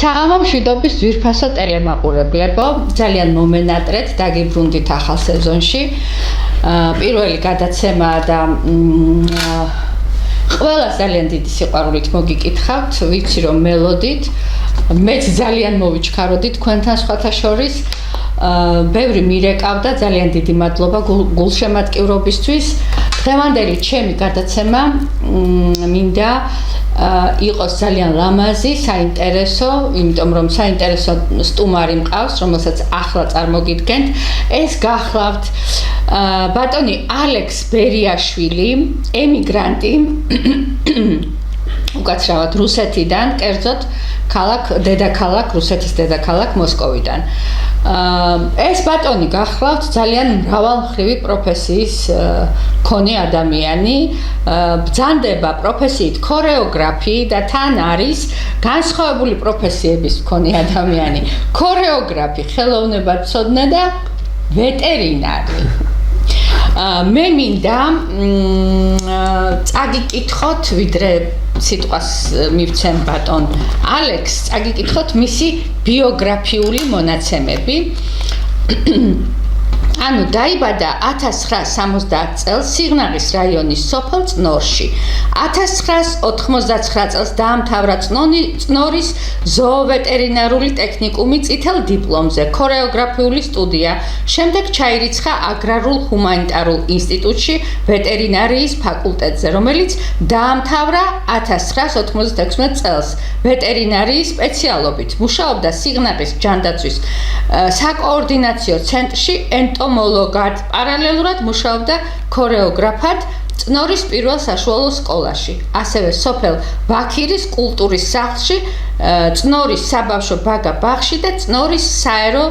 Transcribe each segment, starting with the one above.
საღამო მშვიდობის ძვირფასო ტელემაყურებლებო, ძალიან მომენატრეთ დაგიბრუნდით ახალ სეზონში. პირველი გადაცემაა და ყველას ძალიან დიდი სიყვარულით მოგიკითხავთ, ვიცი რომ მელოდით, მეც ძალიან მოვიჩქაროდი თქვენთან სხვათა შორის. ბევრი მირეკავდა, ძალიან დიდი მადლობა გულშემატკივრობისთვის. დღევანდელი ჩემი გადაცემა მინდა იყოს ძალიან ლამაზი, საინტერესო, იმიტომ რომ საინტერესო სტუმარი მყავს, რომელსაც ახლა წარმოგიდგენთ. ეს გახლავთ ბატონი ალექს ბერიაშვილი, ემიგრანტი, უკაცრავად რუსეთიდან, კერძოდ დედაქალაქ, რუსეთის დედაქალაქ მოსკოვიდან. ეს ბატონი გახლავთ ძალიან მრავალმხრივი პროფესიის მქონე ადამიანი, ბრძანდება პროფესიით ქორეოგრაფი და თან არის განსხვავებული პროფესიების მქონე ადამიანი, ქორეოგრაფი, ხელოვნებაცოდნე და ვეტერინარი. მე მინდა წაგიკითხოთ, ვიდრე სიტყვას მივცემ ბატონ ალექს, წაგიკითხოთ მისი ბიოგრაფიული მონაცემები. ანუ დაიბადა 1970 წელს სიღნაღის რაიონის სოფელ წნორში. 1989 წელს დაამთავრა წნორის ზოოვეტერინარული ტექნიკუმი წითელ დიპლომზე, ქორეოგრაფიული სტუდია. შემდეგ ჩაირიცხა აგრარულ ჰუმანიტარულ ინსტიტუტში ვეტერინარიის ფაკულტეტზე, რომელიც დაამთავრა 1996 წელს ვეტერინარიის სპეციალობით. მუშაობდა სიღნაღის ჯანდაცვის საკოორდინაციო ცენტრში ენტომოლოგად, პარალელურად მუშაობდა ქორეოგრაფად წნორის პირველ საშუალო სკოლაში, ასევე სოფელ ვაქირის კულტურის სახლში, წნორის საბავშვო ბაგა ბაღში და წნორის საერო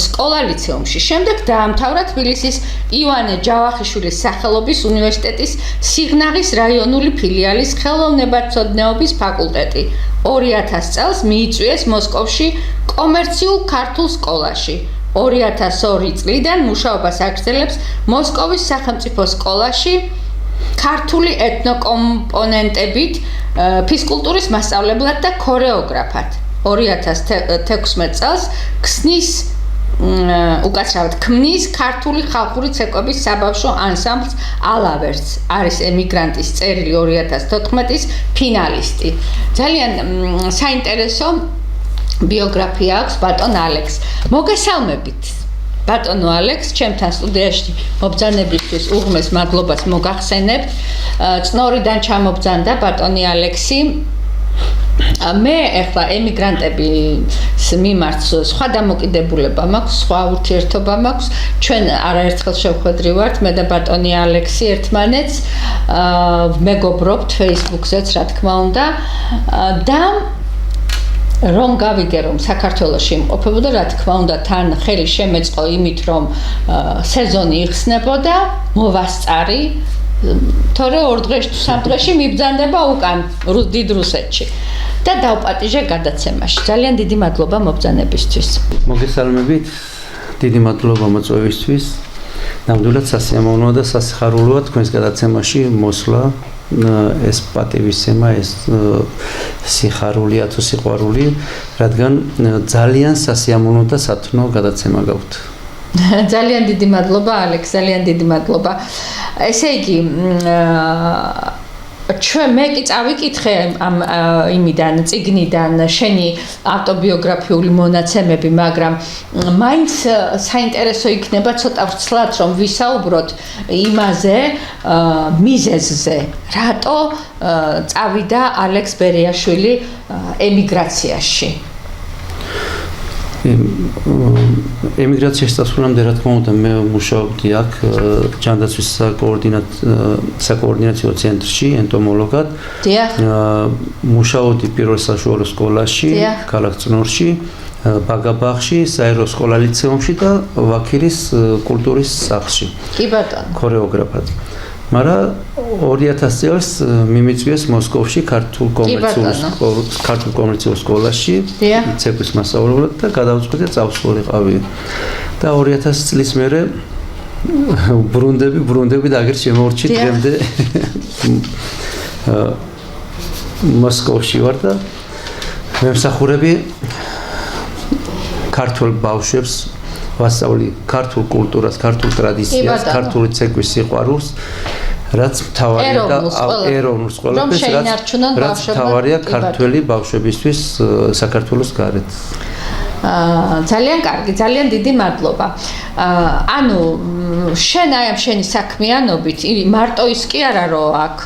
სკოლა ლიცეუმში. შემდეგ დაამთავრა თბილისის ივანე ჯავახიშვილის სახელობის უნივერსიტეტის სიღნაღის რაიონული ფილიალის ხელოვნებაცოდნეობის ფაკულტეტი. 2000 წელს მიიწვიეს მოსკოვში კომერციულ ქართულ სკოლაში. 2002 წლიდან მუშაობას აგრძელებს მოსკოვის სახელმწიფო სკოლაში ქართული ეთნოკომპონენტებით, ფიზკულტურის მასწავლებლად და ქორეოგრაფად. 2016 წელს ქმნის ქართული ხალხური ცეკვების საბავშვო ანსამბლს ალავერტს, არის ემიგრანტის წერილი 2014-ის ფინალისტი. ძალიან საინტერესო ბიოგრაფია აქვს ბატონ ალექს. მოგესალმებით ბატონო ალექს, ჩემთან სტუდიაში მობრძანებისთვის უღმეს მადლობას მოგახსენებთ. წნორიდან ჩამობრძანდა ბატონი ალექსი. მე ახლა ემიგრანტების მიმართ სხვა დამოკიდებულება მაქვს, სხვა ურთიერთობა მაქვს. ჩვენ არაერთხელ შევხვედრივართ, მე და ბატონი ალექსი ერთმანეთს, მეგობრობთ Facebook-ზეც, რა თქმა უნდა. და რომ გავიგე რომ საქართველოში იმყოფებოდა, რა თქმა უნდა თან ხელი შემეწყო იმით რომ სეზონი იხსნებოდა, მოვასწარი, თორე 2 დღეში თუ 3 დღეში მიბრძანდება უკან დიდ რუსეთში და დავპატიჟე გადაცემაში. ძალიან დიდი მადლობა მობრძანებისთვის. მოგესალმებით, დიდი მადლობა მოწვევისთვის. ნამდვილად სასიამოვნოა და სასიხარულოა თქვენს გადაცემაში მოსვლა. ეს პატივისცემა, ეს სიხარულია თუ სიყვარული, რადგან ძალიან სასიამოვნო და სათნო გადაცემა გაქვთ. ძალიან დიდი მადლობა ალექს, ძალიან დიდი მადლობა. ესე იგი, მე კი წავიკითხე იმიდან, წიგნიდან შენი ავტობიოგრაფიული მონაცემები, მაგრამ მაინც საინტერესო იქნება ცოტა ვრცლად რომ ვისაუბროთ იმაზე, მიზეზზე, რატო წავიდა ალექს ბერიაშვილი ემიგრაციაში. ემიგრაციაში დასვლამდე, რა თქმა უნდა, მე მუშაობდი აქ ჯანდაცვის საკოორდინაციო ცენტრში, ენტომოლოგად. მუშაობდი პირველ საშუალო სკოლაში, ქალაქ წნორში, ბაგაბაღში, საერო სკოლა ლიცეუმში და ვაქირის კულტურის სახლში. კი ბატონო. ქორეოგრაფად. მაგრამ 2000 წელს მიმიწვიეს მოსკოვში ქართულ კომერციულ სკოლაში, ცეკვის მასწავლებლად და გადავწყვიტე წავსულიყავი. და 2000 წლის მერე ბრუნდები და აგერ შემორჩი დღემდე მოსკოვში ვარ და მემსახურები ქართულ ბავშვებს ვასწავლი ქართულ კულტურას, ქართულ ტრადიციას, ქართული ცეკვის სიყვარულს, რაც მთავარია და ეროვნულ სკოლებში, რაც მთავარია ქართველი ბავშვებისთვის საქართველოს გარეთ. ძალიან კარგი, ძალიან დიდი მადლობა. ანუ შენ აი ამ შენი საქმიანობით მარტო ის კი არა რომ აქ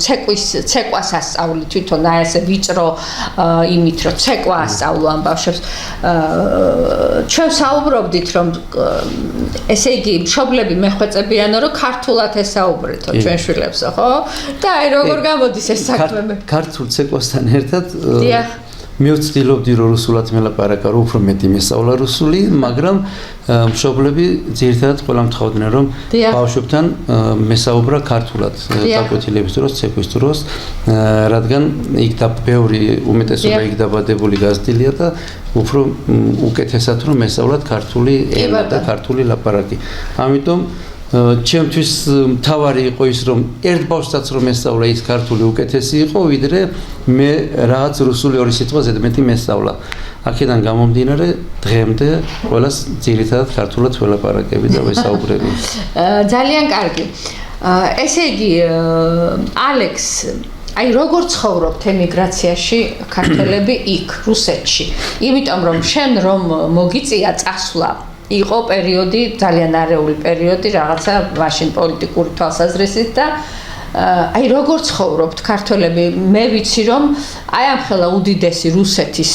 ცეკვას ასწავლი თვითონ აი ესე ვიწრო იმით რომ ცეკვა ასწავლო ამ ბავშვებს. ჩვენ საუბრობდით რომ ესე იგი მშობლები მეხვეწებიანო რომ ქართულად ესაუბრეთო ჩვენ შვილებსო, ხო? და აი როგორ გამოდის ეს საქმე? ქართულ ცეკვასთან ერთად მე ვცდილობდი რომ რუსულად მელაპარაკა, რომ უფრო მეტი მესწავლა რუსული, მაგრამ მშობლები ძირითადად ყველა მთხოვდნენ რომ ბავშვებთან მესაუბრა ქართულად გაკვეთილების დროს, ცეკვის დროს, რადგან იქ და ბევრი უმეტესობა იქ დაბადებული გაზრდილია და უფრო უკეთესად რომ მესწავლათ ქართული ენა და ქართული ლაპარაკი. ამიტომ ჩემთვის მთავარი იყო ის რომ ერთ ბავშვსაც რომ ესწავლა ის ქართული უკეთესი იყო ვიდრე მე რაღაც რუსული ორი სიტყვა ზედმეტი მესწავლა. აქედან გამომდინარე დღემდე ყველას ძირითადად ქართულად ველაპარაკები და ვესაუბრები. ძალიან კარგი. ესე იგი ალექს აი როგორ ცხოვრობთ ემიგრაციაში ქართველები იქ რუსეთში? იმიტომ რომ შენ რომ მოგიწია წასვლა იყო პერიოდი, ძალიან არეული პერიოდი, რაღაცა მაშინ პოლიტიკური თვალსაზრისით და აი როგორ ცხოვრობთ ქართველები? მე ვიცი რომ აი ამ ხელა უდიდესი რუსეთის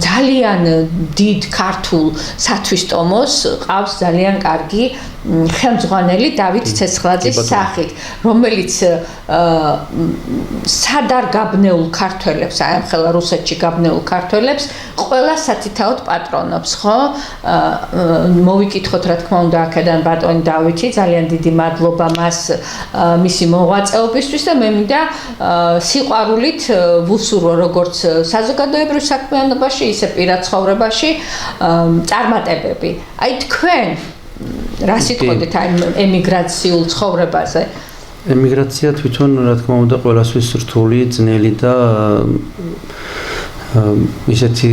ძალიან დიდ ქართულ სათვისტომოს ყავს ძალიან კარგი ხელმძღვანელი დავით ცეცხლაძის სახით, რომელიც სადარ გაბნეულ ქართველებს, აი ამ ხელა რუსეთში გაბნეულ ქართველებს ყველა სათითაოდ პატრონობს, ხო? მოვიკითხოთ რა თქმა უნდა აქედან ბატონი დავითი, ძალიან დიდი მადლობა მას მისი მოღვაწეობისთვის და მე მინდა სიყვარულით ვუსურვო როგორც საზოგადოებრივ საქმიანობაში, ისე პირად ცხოვრებაში წარმატებები. აი თქვენ რა სიტყვით აი ემიგრაციულ ცხოვრებაზე? ემიგრაცია თვითონ რა თქმა უნდა ყველასთვის რთული, ძნელი და ისეთი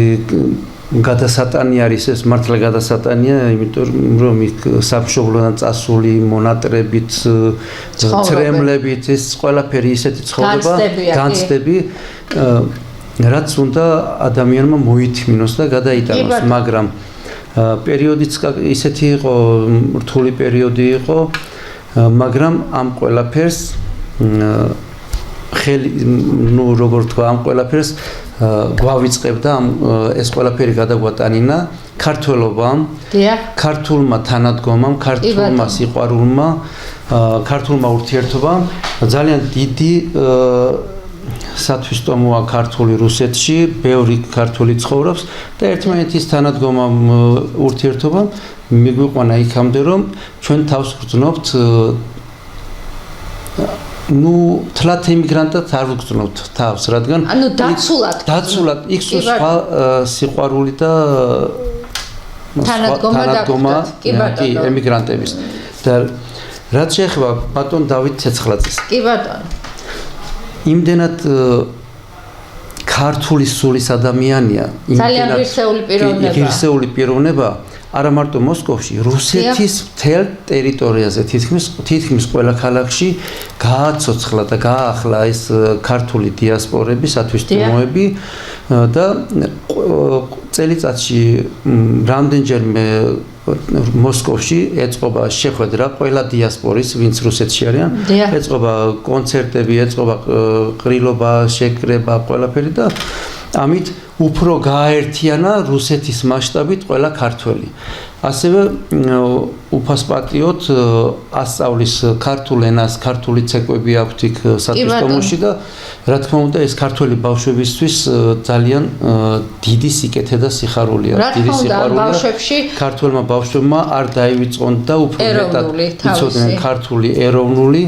გადასატანი არის ეს მართლა გადასატანია, იმიტომ რომ იქ სამშობლოდან წასული მონატრებით, ცრემლებით ეს ყველაფერი ისეთი ცხოვრება, განცდები, რაც უნდა ადამიანმა მოითმინოს და გადაიტანოს, მაგრამ პერიოდიც ისეთი იყო, რთული პერიოდი იყო, მაგრამ ამ ყველაფერს ხელი, ნუ როგორ თქვა, ამ ყველაფერს გვავიწყებდა ეს ყველაფერი გადაგვატანინა ქართველობამ, ქართულმა თანადგომამ, ქართულმა სიყვარულმა, ქართულმა ურთიერთობამ, ძალიან დიდი სათვისტომოა ქართული რუსეთში, ბევრი ქართული ცხოვრობს და ერთმანეთის თანადგომამ, ურთიერთობამ მიგვიყვანა იქამდე რომ ჩვენ თავს ვგრძნობთ ну თლათ ემიგრანტად არ ვგრძნობთ თავს, რადგან ანუ დაცულად იქ სხვა სიყვარული და თანადგომა კი ემიგრანტების და რაც შეეხება ბატონ დავით ცეცხლაძეს. კი ბატონო. იმდენად ქართული სულის ადამიანია, ძალიან ღირსეული პიროვნება. არა მარტო მოსკოვში, რუსეთის მთელ ტერიტორიაზე, თითქმის ყველა ქალაქში გააცოცხლა და გააახლა ეს ქართული დიასპორები, სათვისტომოები და წელიწადში რამდენჯერმე მოსკოვში ეწყობა შეხვედრა ყველა დიასპორის, ვინც რუსეთში არიან, ეწყობა კონცერტები, ეწყობა ყრილობა, შეკრება, ყველაფერი და ამით უფრო გააერთიანა რუსეთის მასშტაბით ყველა ქართველი. ასევე უფასპატიოთ ასწავლის ქართულ ენას, ქართული ცეკვები აქვთ იქ სათვისტომოში და რა თქმა უნდა ეს ქართველი ბავშვებისთვის ძალიან დიდი სიკეთე და სიხარულია. დიდი სიხარულია. ქართველმა ბავშვებმა არ დაივიწყონ და უფრო მეტად იცოდნენ ქართული ეროვნული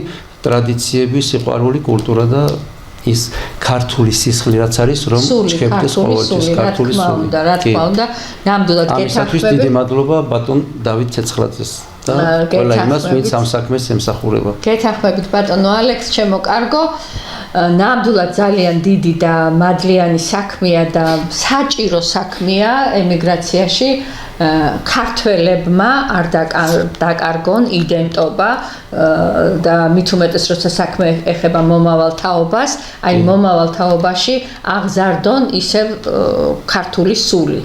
ტრადიციები, სიყვარული, კულტურა და ის ქართული სისხლი რაც არის რომ ჩქებდეს ყოველთვის ქართული სული. რა თქმა უნდა, ნამდვილად გეთანხმები. ამისათვის დიდი მადლობა ბატონ დავით ცეცხლაძეს. და ყველა იმას, ვინც ამ საქმეს ემსახურება. გეთანხმებით ბატონო ალექს, ჩემო კარგო. ნამდვილად ძალიან დიდი და მადლიანი საქმეა და საჭირო საქმეა ემიგრაციაში ქართველებმა არ დაკარგონ იდენტობა და მით უმეტეს როცა საქმე ეხება მომავალ თაობას, აი მომავალ თაობაში აღზარდონ ისევ ქართული სული.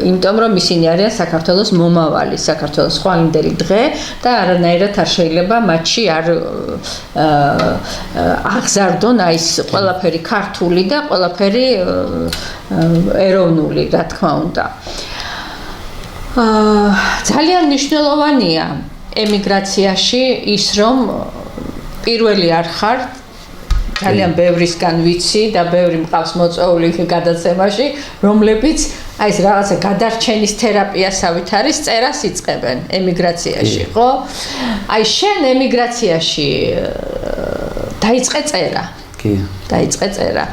იმიტომ რომ ისინი არიან საქართველოს მომავალი, საქართველოს ხვალინდელი დღე და არანაირად არ შეიძლება მათში არ აღზარდონ აი ეს ყველაფერი ქართული და ყველაფერი ეროვნული, რა თქმა უნდა. ძალიან მნიშვნელოვანია ემიგრაციაში ის რომ პირველი არ ხარ ძალიან ბევრისგან ვიცი და ბევრი მყავს მოწვეული გადაცემაში, რომლებიც აი ეს რაღაცა გადარჩენის თერაპიასავით არის წერას იწყებენ ემიგრაციაში, ხო? აი შენ ემიგრაციაში დაიწყე წერა. კი. დაიწყე წერა.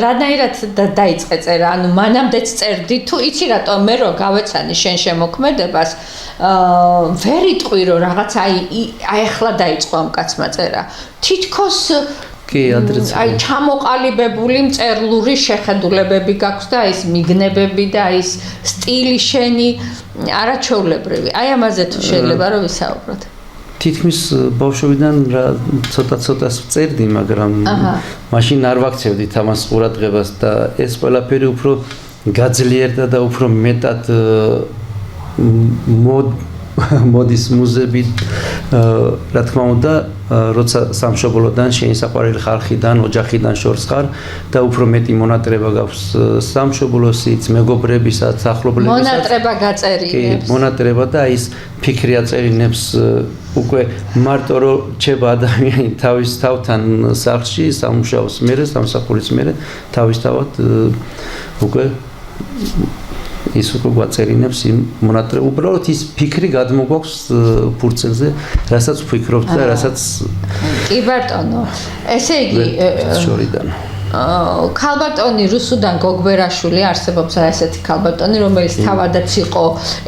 რანაირად დაიწყე წერა? ანუ მანამდეც წერდი თუ იცი რატომ მე რო გავეცანი შენ შემოქმედებას ვერ იტყვი რომ რაღაცა აი ახლა დაიწყო ამ კაცმა წერა. თითქოს კი, ადრეც. აი ჩამოყალიბებული მწერლური შეხედულებები გაქვს და ის მიგნებები და ის სტილი შენი არაჩვეულებრივი. აი ამაზე თუ შეიძლება რომ ვისაუბროთ. თითქმის ბავშვობიდან ცოტა-ცოტას წერდი, მაგრამ მაშინ არ ვაქცევდით ამას ყურადღებას და ეს ყველაფერი უფრო გაძლიერდა და უფრო მეტად მოდის მუზებით, რა თქმა უნდა, როცა სამშობლოდან, შენი საყვარელი ხალხიდან, ოჯახიდან შორს ხარ და უფრო მეტი მონატრება გაქვს სამშობლოსიც, მეგობრებისაც, ახლობლებისაც. მონატრება გაწერინებს. კი, მონატრება და ის ფიქრი აწერინებს უკვე მარტო რომ რჩება ადამიანი თავის თავთან სახლში, სამუშაოს მერე, სამსახურის მერე, თავისთავად უკვე ის უკვე გვაწერინებს იმ მონატრებ. უბრალოდ ის ფიქრი გადმოგვაქვს ფურცელზე, რასაც ვფიქრობთ და რასაც კი ბატონო. ესე იგი შორიდან. ქალბატონი რუსუდან გოგბერაშვილი არსებობს ესეთი ქალბატონი, რომელიც თავადაც იყო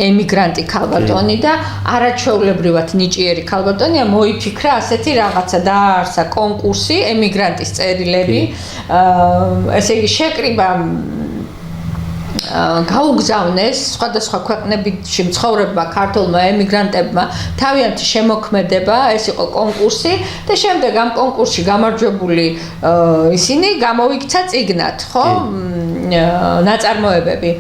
ემიგრანტი ქალბატონი და არაჩვეულებრივად ნიჭიერი ქალბატონია, მოიფიქრა ასეთი რაღაცა დააარსა კონკურსი ემიგრანტის წერილები. ესე იგი შეკრიბა გაუგზავნეს სხვადასხვა ქვეყნებში მცხოვრებმა ქართველმა ემიგრანტებმა თავიანთი შემოქმედება, ეს იყო კონკურსი და შემდეგ ამ კონკურსში გამარჯვებული ისინი გამოვიქცა წიგნად, ხო? ნაწარმოებები.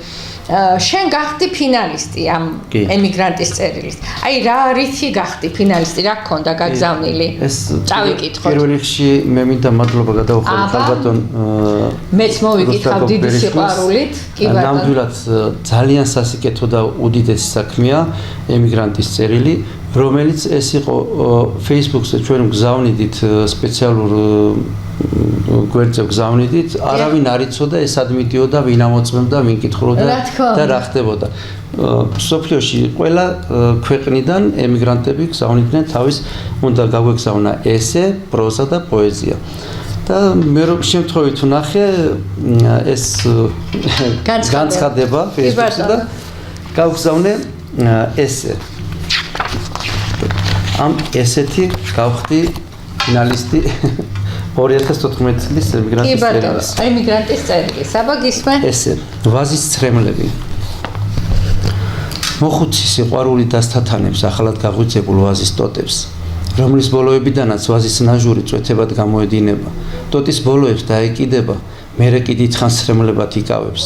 შენ გახდი ფინალისტი ამ ემიგრანტის წერილის. აი რა რითი გახდი ფინალისტი, რა გქონდა გაგზავნილი? ეს წავიკითხოთ. პირველ რიგში მე მინდა მადლობა გადავხადო ქალბატონ მეც მოვიკითხავ დიდი სიყვარულით. კი ბატონო. ნამდვილად ძალიან სასიკეთო და უდიდესი საქმეა ემიგრანტის წერილი, რომელიც ეს იყო Facebook-ზე ჩვენ გზავნიდით სპეციალურ გვერდზე გზავნიდით, არავინ არ იცოდა ეს ადმიტიოდა, ვინ ამოწმებდა, ვინ კითხულობდა და რა ხდებოდა. სოფლიოში ყველა ქვეყნიდან ემიგრანტები გზავნიდნენ თავის უნდა გაგვეგზავნა ესე, პროზა და პოეზია. და მე რო შემთხვევით ვნახე ეს განცხადება Facebook-ზე და გავგზავნე ესე. ამ ესეთი გავხდი ფინალისტი 2014 წლის ემიგრანტის წერილის. ემიგრანტის წერილის. აბა გისმენ? ესე, ვაზის ცრემლები. მოხუცი სიყვარული დასთათანებს ახალად გაღვიძებულ ვაზის ტოტებს, რომლის ბოლოებიდანაც ვაზის ნაჟური წვეთებად გამოედინება. ტოტის ბოლოებს დაეკიდება, მერე კი დიდხანს ცრემლებად იკავებს.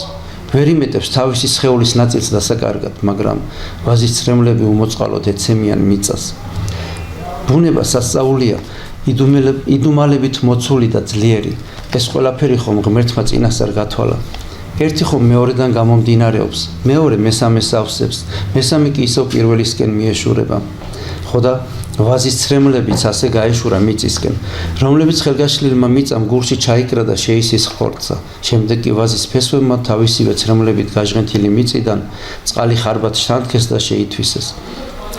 ვერ იმეტებს თავისი სხეულის ნაწილს დასაკარგად, მაგრამ ვაზის ცრემლები უმოწყალოდ ეცემიან მიწას. ბუნება სასწაულია, იდუმალებით მოცული და ძლიერი. ეს ყველაფერი ხომ ღმერთმა წინასწარ გათვალა. ერთი ხომ მეორედან გამომდინარეობს, მეორე მესამეს ავსებს, მესამე კი ისევ პირველისკენ მიეშურება. ხო და ვაზის ცრემლებიც ასე გაეშურა მიწისკენ, რომლებიც ხელგაშლილმა მიწამ გულში ჩაიკრა და შეისის ხორცსა. შემდეგ კი ვაზის ფესვებმა თავისივე ცრემლებით გაჟღენთილი მიწიდან წყალი ხარბად შთანთქეს და შეითვისეს.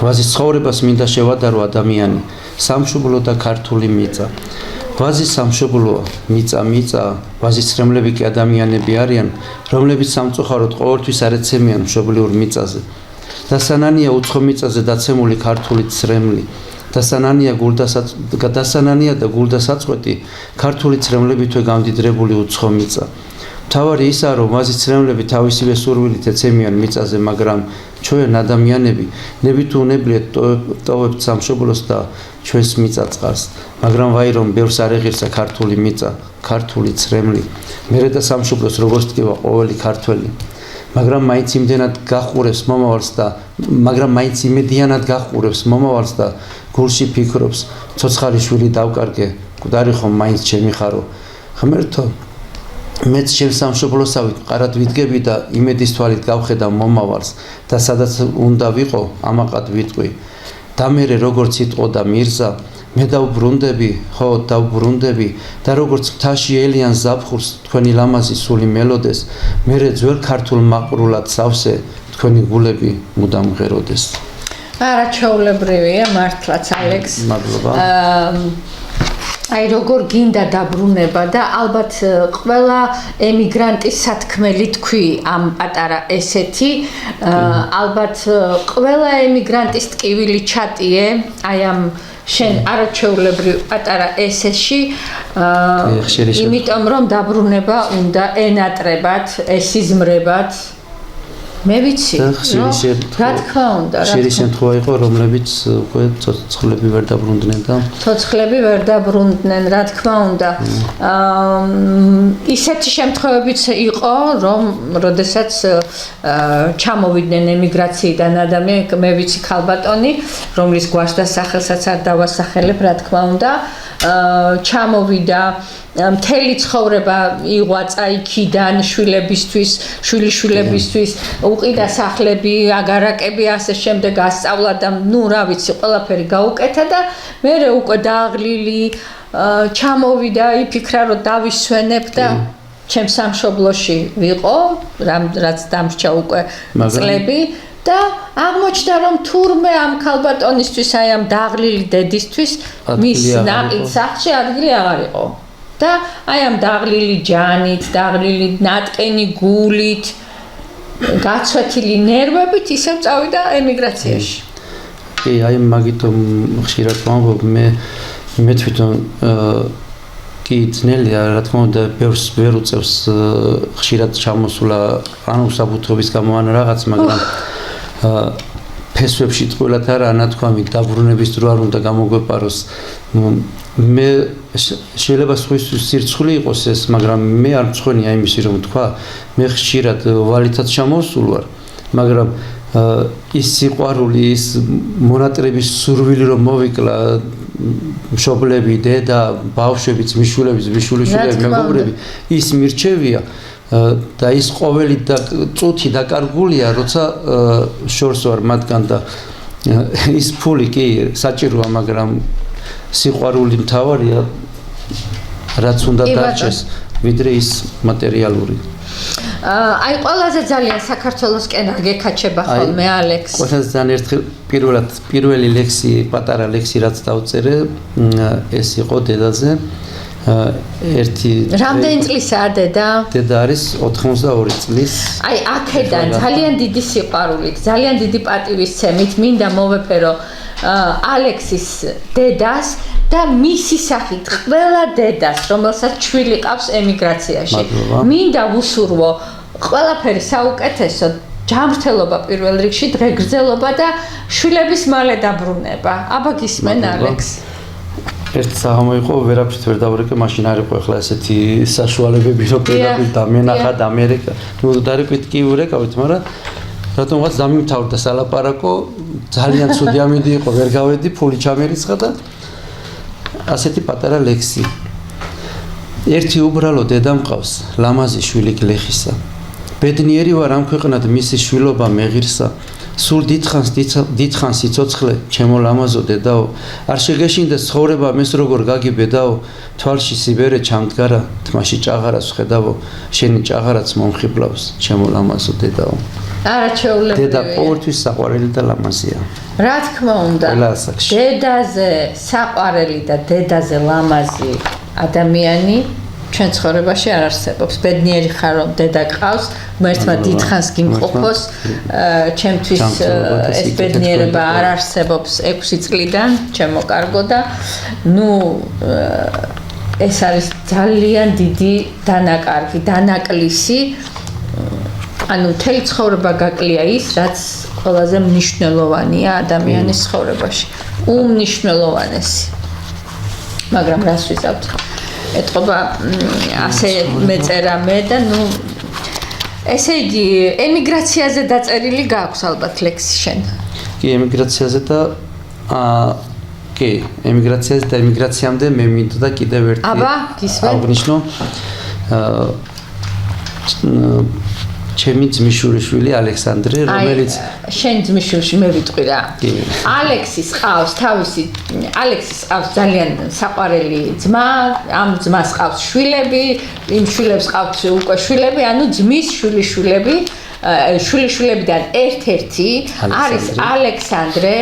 ვაზის ცხოვრებას მინდა შევადარო ადამიანი, სამშობლო და ქართული მიწა. ვაზის სამშობლოა, მიწა, ვაზის ცრემლები კი ადამიანები არიან, რომლებიც სამწუხაროდ ყოველთვის არ ეცემიან მშობლიურ მიწაზე. დასანანია უცხო მიწაზე დაცემული ქართული ცრემლი. დასანანია და გულდასაწყვეტი ქართული ცრემლებითვე გამდიდრებული უცხო მიწა. მთავარი ისაა, რომ მაზის ცრემლები თავისივე სურვილით ეცემიან მიწაზე, მაგრამ ჩვენ ადამიანები ნებით უნებლიეთ ტოვებთ სამშობლოს და ჩვენს მიწა-წყალს. მაგრამ ვაი რომ ბევრს არ ეღირსა ქართული მიწა, ქართული ცრემლი, მერე და სამშობლოს როგორც დგება ყოველი ქართველი. მაგრამ მაინც იმედიანად გაყურებს მომავალს და გულში ფიქრობს, ცოცხალი შვილი დავკარგე, მკვდარი ხომ მაინც ჩემი ხარო. ღმერთო, მეც ჩემს სამშობლოსავით მყარად ვიდგები და იმედის თვალით გავხედავ მომავალს და სადაც უნდა ვიყო, ამაყად ვიტყვი. და მერე როგორც იტყოდა მირზა, მე დავბრუნდები, ხო, დავბრუნდები და როგორც მთაში ელიან ზაფხულს თქვენი ლამაზი სული მელოდეს, მერე ძველ ქართულ მაყრულად სავსე თქვენი გულები მუდამ ღეროდეს. არაჩვეულებრივია მართლაც ალექს. მადლობა. აი როგორ გინდა დაბრუნება და ალბათ ყველა ემიგრანტის სათქმელი თქვი ამ პატარა ესეთი ალბათ ყველა ემიგრანტის ტკივილი ჩატიე აი ამ შენ არაჩვეულებრივ პატარა ესეში იმიტომ რომ დაბრუნება უნდა ენატრებათ ესიზმრებათ მე ვიცი რა თქმა უნდა ხშირი შემთხვევა იყო რომლებიც უკვე ცოცხლები ვერ დაბრუნდნენ და ცოცხლები ვერ დაბრუნდნენ რა თქმა უნდა ისეთი შემთხვევებიც იყო რომ როდესაც ჩამოვიდნენ ემიგრაციიდან ადამიანები მე ვიცი ქალბატონი რომლის გვასდასახელსაც არ დავასახელებ რა თქმა უნდა ჩამოვიდა მთელი ცხოვრება იღვაწა იქიდან შვილიშვილებისთვის უყიდა სახლები აგარაკები ასე შემდეგ ასწავლა და ნუ რა ვიცი ყველაფერი გაუკეთა და მე უკვე დააღლილი ჩამოვიდა იფიქრა რომ დავისვენებ და ჩემს სამშობლოში ვიყო რაც დამრჩა უკვე წლები და აღმოჩნდა რომ თურმე ამ ქალბატონისთვის აი ამ დააღლილი დედისთვის მის ნაყიდ სახლში ადგილი აღარ იყო და აი ამ დააღლილი ჯანით, დააღლილი ნატყენი გულით, გაცვეთილი ნერვებით ისევ წავიდა ემიგრაციაში. კი, აი მაგიტომ ხშირად ვამბობ მე თვითონ კი ძნელია, რა თქმა უნდა, ბევრს ვერ უწევს ხშირად ჩამოსულა ან უსაბუთობის გამო ან რაღაც, მაგრამ ფესვებში ტყუილად არა ანათქვამი დაბრუნების დრო არ უნდა გამოგვეპაროს. მე შეიძლება სხვისთვის სირცხული იყოს ეს, მაგრამ მე არ მწვენია იმისი რომ თქვა, მე ხშირად ვალითაც ჩამოსულ ვარ, მაგრამ ის სიყვარული, ის მონატრების სურვილი რომ მოვიკლა მშობლები, დედა, ბავშვები, ძმისშვილები, მეგობრები, ის მირჩევია და ის ყოველი და წუთი დაკარგულია, როცა შორს ვარ მათგან და ის ფული კი საჭიროა, მაგრამ სიყვარული მთავარია, რაც უნდა დარჩეს, ვიდრე ის მატერიალური. აი ყველაზე ძალიან საქართველოსკენ გეკაჩება ხოლმე ალექს. ყველაზე ძალიან პირველი ლექსი, პატარა ლექსი რაც დავწერე, ეს იყო დედაზე. რამდენი წლისაა დედა? დედა არის 82 წლის. აი აქედან ძალიან დიდი სიყვარულით, ძალიან დიდი პატივისცემით მინდა მოვეფერო ალექსის დედას და მისი სახით ყველა დედას, რომელსაც შვილი ყავს ემიგრაციაში. მინდა ვუსურვო ყველაფერი საუკეთესო, ჯანმრთელობა პირველ რიგში, დღეგრძელობა და შვილების მალე დაბრუნება. აბა გისმენ ალექს. ერთ საღამო ვერაფრით ვერ დავრეკე, მაშინ არ იყო ახლა ესეთი საშუალებები, რომ პირდაპირ დამენახა და ამერიკა. ნუ დარიქვით კი ვურეკავით, მაგრამ რატომღაც დამიმთავრდა სალაპარაკო, ძალიან ცუდი ამინდი იყო, ვერ გავედი, ფული ჩამერიცხა და ასეთი პატარა ლექსი. ერთი უბრალო დედა მყავს, ლამაზი შვილი გლეხისა. ბედნიერი ვარ ამ ქვეყნად მისი შვილობა მეღირსა. სულ დიდხანს სიცოცხლე, ჩემო ლამაზო დედაო, არ შეგეშინდეს ცხოვრება მეს როგორ გაგიბედაო, თვალში სიბერე ჩამდგარა, თმაში ჭაღარას ვხედავო, შენი ჭაღარაც მომხიბლავს, ჩემო ლამაზო დედაო. არაჩვეულებრივია. დედა ყოველთვის საყვარელი და ლამაზია. რა თქმა უნდა. დედაზე საყვარელი და დედაზე ლამაზი ადამიანი ჩვენ ცხოვრებაში არ არსებობს. ბედნიერი ხარ რომ დედა ყავს, ღმერთმა დიდხანს გიმყოფოს. ჩემთვის ეს ბედნიერება არ არსებობს 6 წლიდან, ჩემო კარგო და ეს არის ძალიან დიდი დანაკარგი, დანაკლისი. ანუ მთელი ცხოვრება გაკლია ის, რაც ყველაზე მნიშვნელოვანია ადამიანის ცხოვრებაში. უმნიშვნელოვანესი. მაგრამ რას ვიზავთ? ეთყობა ასე მეწერა მე და ესე იგი ემიგრაციაზე დაწერილი გააქვს ალბათ ლექსი შენ. კი, ემიგრაციაზე და კი, ემიგრაციაზე და ემიგრაციამდე მე მინდა და კიდევ ერთი აღნიშნო ჩემი ძმისშვილი ალექსანდრე, რომელიც შენ ძმისშვილი მე ვიტყვი რა. ალექსის ყავს ძალიან საყვარელი ძმა, ამ ძმას ყავს შვილები, იმ შვილებს ყავს უკვე შვილები, ანუ ძმის შვილიშვილებიდან ერთ-ერთი არის ალექსანდრე,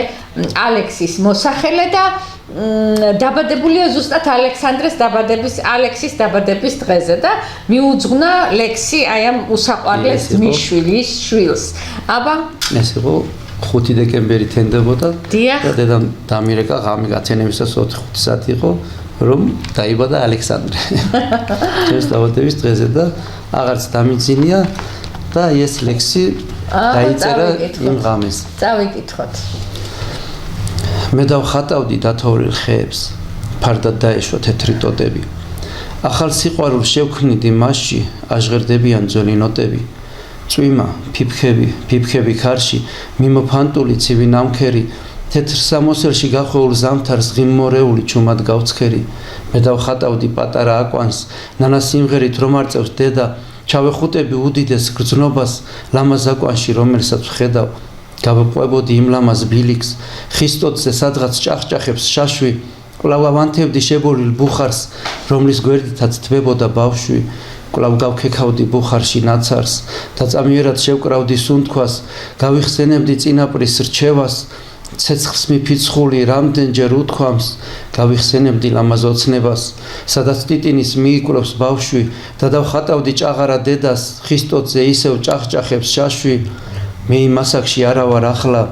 ალექსის მოსახელე და დაბადებულია ზუსტად ალექსის დაბადების დღეზე და მიუძღვნა ლექსი აი ამ უსაყვარლეს ძმისშვილის შვილს. აბა ეს იყო 5 დეკემბერი თენდებოდა და დედამ დამირეკა ღამე გაცენებისას 4-5 საათი იყო რომ დაიბადა ალექსანდრე. ეს დაბადების დღეზე და აღარც დამიძინია და ეს ლექსი დაიწერა იმ ღამეს. წავიკითხოთ. მე დავხატავდი დათოვლილ ხეებს, ფარდად დაეშვა თეთრი ტოტები. ახალ სიყვარულს შევქმნიდი მასში, აჟღერდებიან ძველი ნოტები. წვიმა, ფიფქები ქარში, მიმოფანტული ცივი ნამქერი, თეთრ სამოსელში გახვეულ ზამთარს ღიმმორეული ჩუმად გავცხერი. მე დავხატავდი პატარა აკვანს, ნანა სიმღერით რომ არწევს დედა, ჩავეხუტები უდიდეს გრძნობას, ლამაზ აკვანში რომელსაც ვხედავ. გავყვებოდი იმ ლამაზ ბილიქს, ხისტოთზე სადღაც ჭახჭახებს შაშვი, კვლავ ავანთებდი შებოლილ ბუხარს, რომლის გვერდითაც თბებოდა ბავშვი, კვლავ გავქექავდი ბუხარში ნაცარს და წამიერად შევკრავდი სუნთქვას, გავიხსენებდი წინაპრის რჩევას, ცეცხლს მიფიცხული რამდენჯერ უთქვამს, გავიხსენებდი ლამაზ ოცნებას, სადაც ტიტინის მიიკვლევს ბავშვი და დავხატავდი ჭაღარა დედას, ხისტოთზე ისევ ჭახჭახებს შაშვი. მე იმ მასაკში არა ვარ ახლა,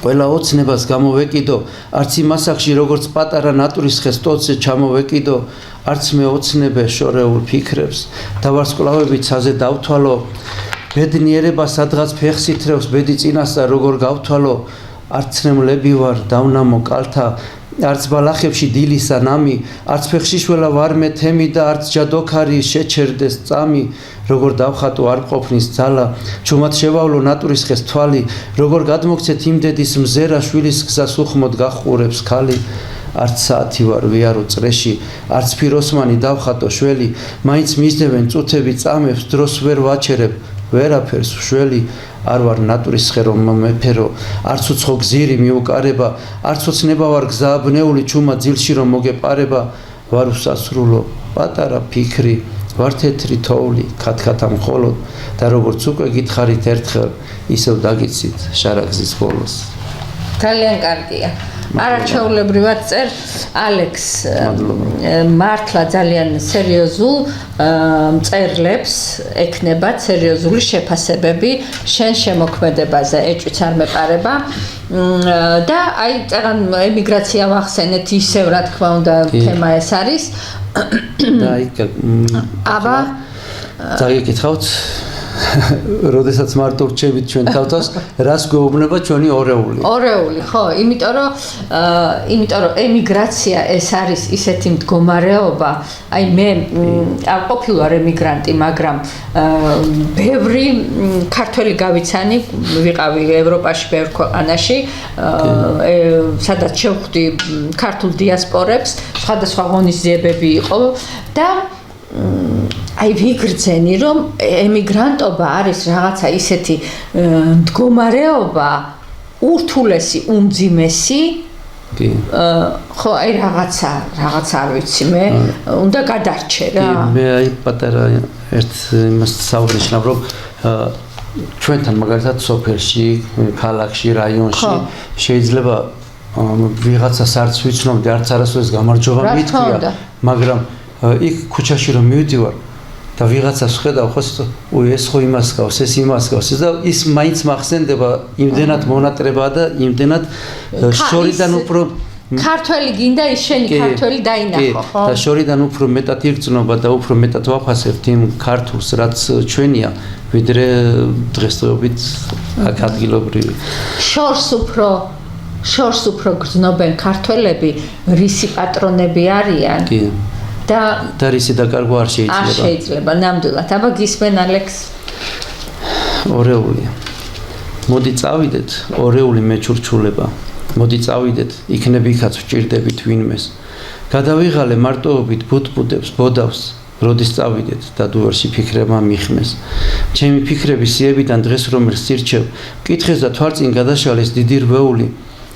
ყველა ოცნებას გამოვეკიდო, არც იმ მასაკში როგორც პატარა ნატურის ხეს ტოტზე ჩამოვეკიდო, არც მე ოცნებე შორეულ ფიქრებს, დავარსკვლავებით ცაზე დავთვალო, ბედნიერება სადღაც ფეხს ითრევს ბედი წინასწარ როგორ გავთვალო, არც ცნემლები ვარ დავნამო კალთა, არც ბალახებში დილისა ნამი, არც ფეხშიშველა ვარ მე თემი და არც ჯადოქარი შეჩერდეს წამი, როგორ დავხატო არ ყოფნის ძალა, ჩუმად შევავლო ნატურის ხეს თვალი, როგორ გადმოგცეთ იმდედის მზერა შვილის გზას უხმოდ გახურებს ქალი, არც საათი ვარ ვიარო წრეში, არც ფიროსმანი დავხატო შველი, მაინც მისდევენ წუთები წამებს, დროს ვერ ვაჩერებ, ვერაფერს ვშველი, არ ვარ ნატურის ხე რომ მეფერო, არც უცხო გზირი მიუკარება, არც ოცნება ვარ გზააბნეული ჩუმა ძილში რომ მოგეპარება, ვარ უსასრულო პატარა ფიქრი, ვარ თეთრი თოვლი, ქათქათა მხოლოდ და როგორც უკვე გითხარით ერთხელ, ისევ დაგიცით შარაგზის ბოლოს. ძალიან კარგია. არაჩვეულებრივად წერ ალექს მართლა ძალიან სერიოზულ მწერლებს ექნებათ სერიოზული შეფასებები შენ შემოქმედებაზე, ეჭვიც არ მეპარება და აი წეგან ემიგრაცია ვახსენეთ ისევ რა თქმა უნდა თემა ეს არის და აი აბა წაგიკითხავთ როდესაც მარტო რჩებით ჩვენ თავთავს, რას გვეუბნება ჩვენი ორეული? ორეული, ხო, იმიტომ რომ ემიგრაცია ეს არის ისეთი მდგომარეობა, აი მე არ ყოფილვარ ემიგრანტი, მაგრამ ბევრი ქართველი გავიცანი, ვიყავი ევროპაში, ბევრ ქვეყანაში, სადაც შევხვდი ქართულ დიასპორებს, სხვადასხვა ღონისძიებები იყო და აი ვიგრძენი რომ ემიგრანტობა არის რაღაცა ისეთი მდგომარეობა ურთულესი უმძიმესი კი ხო აი რაღაცა არ ვიცი მე უნდა გადარჩე რა მე აი პატარა ერთ იმას საუბრიშნავ რომ ჩვენთან მაგალითად სოფელში, ქალაქში, რაიონში შეიძლება ვიღაცას არც ვიცნობდი, არც არასოდეს გამარჯობა მითქია, მაგრამ იქ ქუჩაში რომ მივდივარ და ვიღაცას ხედავ ხო ეს ხო იმას გავს ეს იმას გავს და ის მაინც მახსენდება იმდენად მონატრებაა და იმდენად შორიდან უფრო ქართველი გინდა ის შენი ქართველი დაინახო ხო და შორიდან უფრო მეტად იგრძნობა და უფრო მეტად ვაფასებთ იმ ქართულს რაც ჩვენია ვიდრე დღესდღეობით აქ ადგილობრივი შორს უფრო გრძნობენ ქართველები რისი პატრონები არიან და რისი დაკარგვა არ შეიძლება ნამდვილად აბა გისმენ ალექს ორეულია მოდი წავიდეთ ორეული მეჩურჩულება მოდი წავიდეთ იქნებ იქაც ვჭირდებით ვინმეს გადავიღალე მარტოობით ბუტბუდებს ბოდავს როდის წავიდეთ და დუარში ფიქრება მიხმეს ჩემი ფიქრები სიებიდან დღეს რომელს სირჩევ მკითხეს და თვალწინ გადაშალეს დიდი რვეული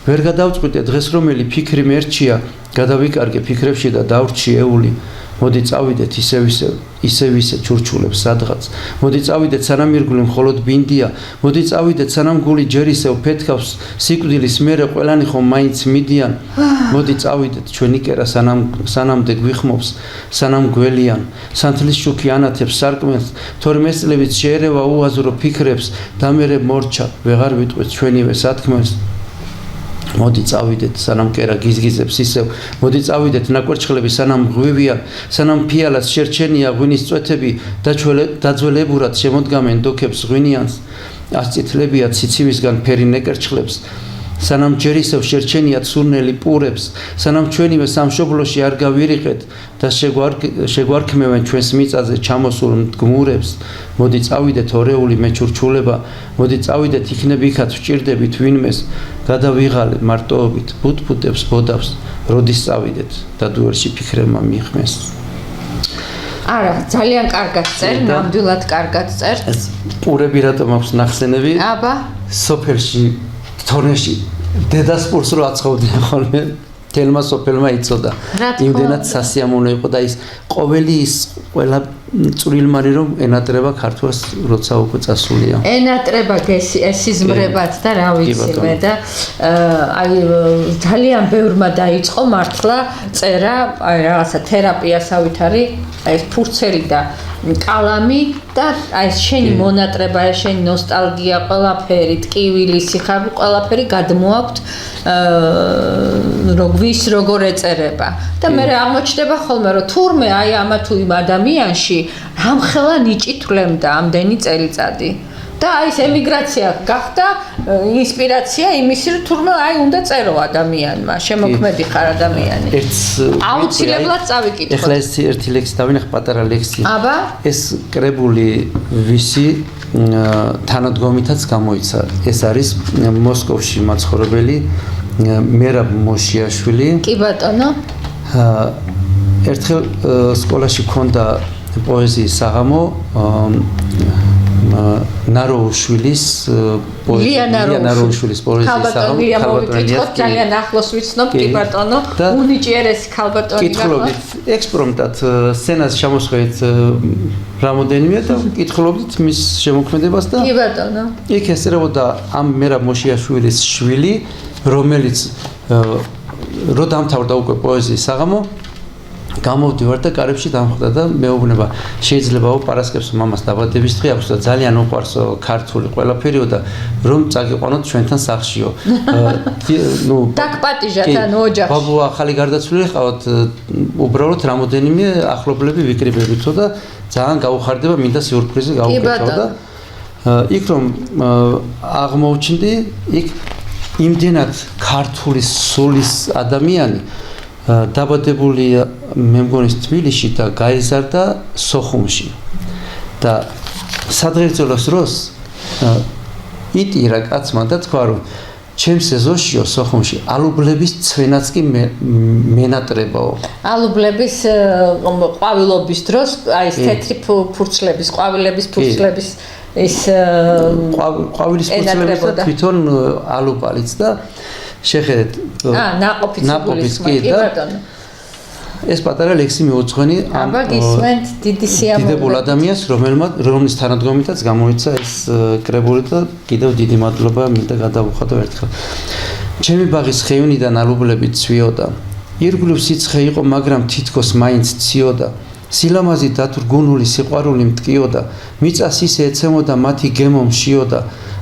ვერ გადავწყვიტე დღეს რომელი ფიქრი მერჩია გადავიკარგე ფიქრებში და დავრჩიეული მოდი წავიდეთ ისევ ჩურჩულებს სადღაც მოდი წავიდეთ სანამ ირგვლივ მხოლოდ ბინდია მოდი წავიდეთ სანამ გული ჯერ ისევ ფეთქავს სიკვდილის მერე ყველანი ხომ მაინც მიდიან მოდი წავიდეთ ჩვენი კერა სანამდე გვიხმობს სანამ გველიან სანთლის შუქი ანათებს სარკმელს თორმე წლებით შეერევა უაზრო ფიქრებს და მერე მორჩა ვეღარ ვიტყვით ჩვენივე სათქმელს მოდი წავიდეთ სანამ კერა გიზგიზებს ისევ მოდი წავიდეთ ნაკვერცხლები სანამ ღვივიან სანამ ფიალას შერჩენია ღვინის წვეთები დაძველებურად შემოდგამენ დოქებს ღვინიანს ასწითლებია ციცივისგან ფერი ნეკერჩხლებს სანამ ჯერ ისევ შერჩენია ცურნელი პურებს სანამ ჩვენივე სამშობლოში არ გავირიყეთ და შეგვარქმევენ ჩვენს მიწაზე ჩამოსულ მდგმურებს მოდი წავიდეთ ორეული მეჩურჩულება მოდი წავიდეთ იქნებ იქაც ვჭირდებით ვინმეს გადავიღალე მარტოობით ბუტბუდებს ბოდავს როდის წავიდეთ და დუერში ფიქრებმა მიხმეს არა ძალიან კარგად წერ ნამდვილად კარგად წერ პურები რატომ აქვს ნახსენები აბა სოფელში თორნეში დედას პურს რო აცხობდნენ ხოლმე თელმა სოფელმა იცოდა იმდენად სასიამოვნო იყო და ის ყოველი ის ყველა წვრილმარი რომ ენატრება ქართულს როცა უკვე წასულია ენატრება ესიზმრებად და რა ვიცი მე და აი ძალიან ბევრმა დაიწყო მართლა წერა აი რაღაცა თერაპიასავით არის აი ფურცელი და კალამი და აი შენი მონატრება შენი ნოსტალგია ყველაფერი ტკივილი სიხარული ყველაფერი გადმოაქვთ ვის როგორ ეწერება და მე აღმოჩნდება ხოლმე რომ თურმე აი ამა თუ იმ ადამიანში რამხელა ნიჭი თვლემდა ამდენი წელიწადი და აი ეს ემიგრაცია გახდა ინსპირაცია იმის რომ თურმე აი უნდა წერო ადამიანმა შემოქმედი ხარ ადამიანი აუცილებლად წავიკითხო ეხლა ეს ერთი ლექსი დავინახე პატარა ლექსი აბა ეს კრებული ვისი თანადგომითაც გამოიცა ეს არის მოსკოვში მაცხოვრებელი მერაბ მოშიაშვილი კი ბატონო ერთხელ სკოლაში ქონდა პოეზიის საღამო ნაროუშვილის პოეზიის საღამო ქალბატონი ძალიან ახლოს ვიცნობ კი ბატონო უნიჭიერესი ქალბატონი კითხულობდით ექსპრომტად სცენას ჩამოსხვედით რამოდენიმე და კითხულობდით მის შემოქმედებას და კი ბატონო იქ ესწრებოდა ამ მერაბ მოშიაშვილის შვილი რომელიც რო დამთავრდა უკვე პოეზიის საღამო გამოვდივარ და კარებში დამხვდა და მეუბნება შეიძლება უპარასკევს მამას დაბადების დღე აქვს და ძალიან უყვარს ქართული ყველაფერიო და რომ წაგიყვანოთ ჩვენთან სახლშიო ნუ დაკპატიჟათ ან ოჯახში ბაბუ ახალი გარდაცვლილი ყავთ უბრალოდ რამოდენიმე ახლობლები ვიკრიბებითო და ძალიან გაუხარდება მინდა სიურპრიზი გავუკეთო და იქ რომ აღმოჩნდი იქ იმდენად ქართული სულის ადამიანი დაბადებულია მე მგონი თბილისში და გაიზარდა სოხუმში და სადღერძელოს დროს იტირა კაცმა და თქვა რომ ჩემს ეზოშიო სოხუმში ალუბლების ცვენაც კი მენატრებაო ალუბლების ყვავილობის დროს აი ეს თეთრი ფურცლების ყვავილების ფურცლების ეს ყვავილის ფურცლების და თვითონ ალუბალიც და შეხედეთ ნაყოფიც კი და ეს პატარა ლექსი მიუძღვენი ამ დიდებულ ადამიანს რომლის თანადგომითაც გამოიცა ეს კრებული და კიდევ დიდი მადლობა მინდა გადავუხადო ერთხელ ჩემი ბაღის ხეივნიდან ალუბლები ცვიოდა ირგვლივ სიცხე იყო, მაგრამ თითქოს მაინც ციოდა. სილამაზით დათრგუნული სიყვარული მტკიოდა, მიწას ისე ეცემოდა, მათი გემო მშიოდა.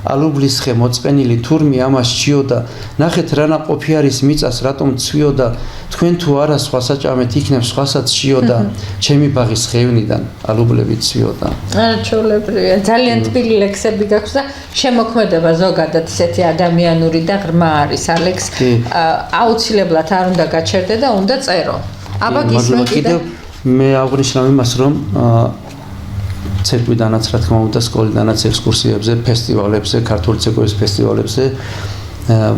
ალუბლის ხე მოწყენილი თურმი ამას ჩიოდა, ნახეთ რა ნაყოფი არის მიწას რატომ ცვიოდა, თქვენ თუ არა სხვა საჭამეთ იქნებ სხვასაც შიოდა, ჩემი ბაღის ხევნიდან ალუბლები ცვიოდა. არაჩვეულებრივია, ძალიან თბილი ლექსები გაქვს და შემოქმედება ზოგადად ისეთი ადამიანური და ღრმა არის ალექს. აუცილებლად არ უნდა გაჩერდე და უნდა წერო. აბა გისმენ კიდევ მე აღნიშნავ იმას, რომ ცერკვიდანაც რა თქმა უნდა სკოლიდანაც ექსკურსიებზე, ფესტივალებზე, ქართული ცეკვების ფესტივალებზე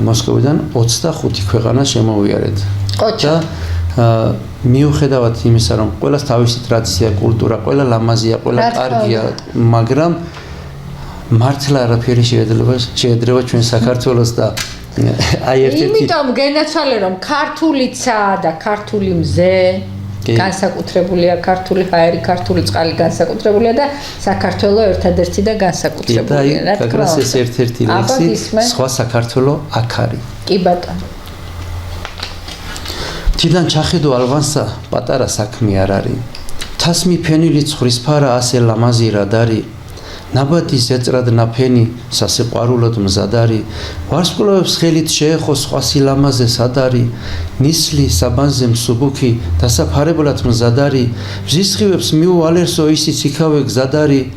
მოსკოვიდან 25 ქვეყანა შემოვიარეთ. და მიუხედავად იმისა, რომ ყველას თავისი ტრადიცია, კულტურა, ყველა ლამაზია, ყველა კარგია, მაგრამ მართლა არაფერი შეედრება ჩვენ საქართველოს და აი ერთ-ერთი იმიტომ გენაცვალე რომ ქართულიცაა და ქართული მზე განსაკუთრებულია ქართული ჰაერი, ქართული წყალი განსაკუთრებულია და საქართველოს ერთადერთი და განსაკუთრებულია. რა თქმა უნდა, ეს ერთ-ერთი ლექსი სხვა საქართველოს აქ არის. კი ბატონო. თიდან ჩახედო ალვანსა, პატარა საქმე არ არის. თასმი ფენილი ცხრისფარა ასე ლამაზი რად არის. ნაბადი ზეწრად ნაფენი სასიყვარულოდ მზად არის. ვარსკვლავებს ხელით შეეხო სხვა სილამაზე სად არის. ნისლი საბანზე მსუბუქი დასაფარებლად მზად არის. მზისხივებს მიუალერსო ისიც იქავე გზად არის.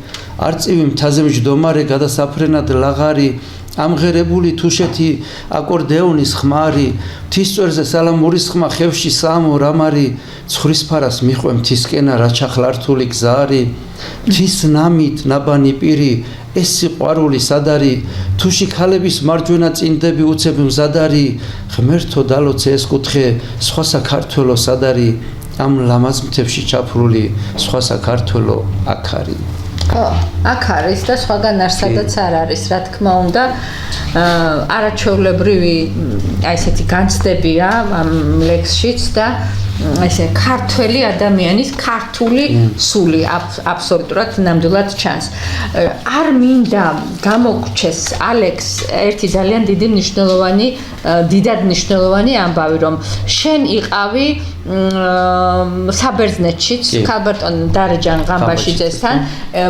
არწივი მთაზე მჯდომარე გადასაფრენად ლაღარი. ამღერებული თუშეთი აკორდეონის ხმარი. მთისწვერზე სალამურის ხმა ხევში საამო რამარი. ცხრისფარას მიხვე მთისკენა რა ჩახლართული გზა არის. მთის ნამით ნაბანი პირი ეს სიყვარული სად არის. თუში ქალების მარჯვენა წინდები უცებ მზად არის. ღმერთო დალოცე ეს კუთხე სხვა საქართველოს სად არის. ამ ლამაზ მთებში ჩაფრული სხვა საქართველოს აქ არის. ხო, აქ არის და სხვაგან არსადაც არ არის, რა თქმა უნდა. არაჩვეულებრივი აი ესეთი განცდებია ამ ლექსშიც და ესე ქართველი ადამიანის ქართული სული აბსოლუტურად ნამდვილად ჩანს. არ მინდა გამოგჩეს ალექს ერთი ძალიან დიდად მნიშვნელოვანი ამბავი, რომ შენ იყავი საბერძნეთშიც ქალბატონ დარეჯან ღამბაშიძესთან.